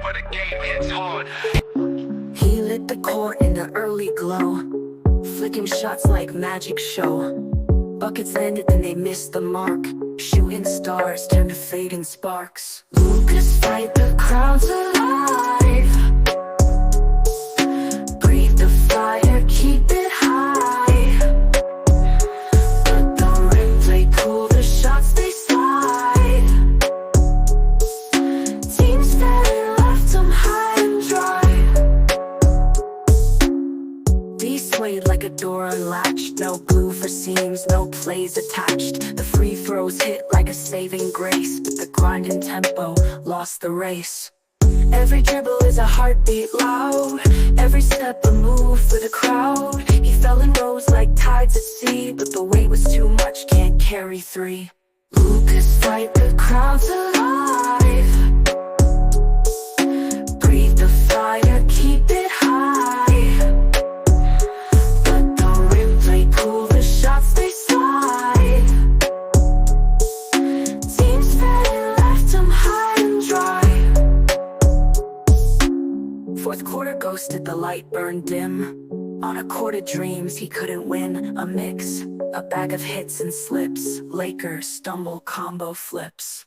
But the game hits hard. He lit the court in the early glow, flicking shots like magic show. Buckets landed and they missed the mark. Shooting stars turned to fading sparks. Luka's fight the crowds alive. Breathe the fire, keep it high. Let the rim play cool, the shots they slide. Teams that left them high and dry. Be swayed like a door unlatched. No glue for seams, no plays attached. The free throws hit like a saving grace, but the grind and tempo lost the race. Every dribble is a heartbeat loud, every step a move for the crowd. He fell and rose like tides at sea, but the weight was too much, can't carry three. Luka's fight the crowds alive. Breathe the fire, keep it high. Let the rim play cool, the shots they slide. Teams that left them high and dry. Fourth quarter ghosted, the light burned dim. On a court of dreams he couldn't win. A mix, a bag of hits and slips. Lakers stumble, combo flips.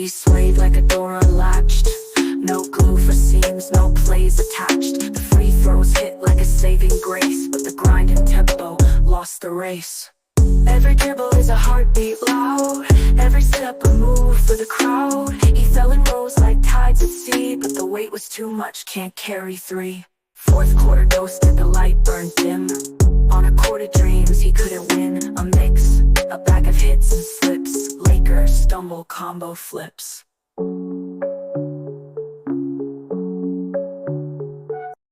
Swayed like a door unlatched. No glue for seams, no plays attached. The free throws hit like a saving grace, but the grind and tempo lost the race. Every dribble is a heartbeat loud, every step a move for the crowd. He fell and rose like tides at sea, but the weight was too much, can't carry three. Fourth quarter ghosted, the light burned dim. On a court of dreams he couldn't win. A mix, a bag of hits and slips. Lakers stumble, combo flips.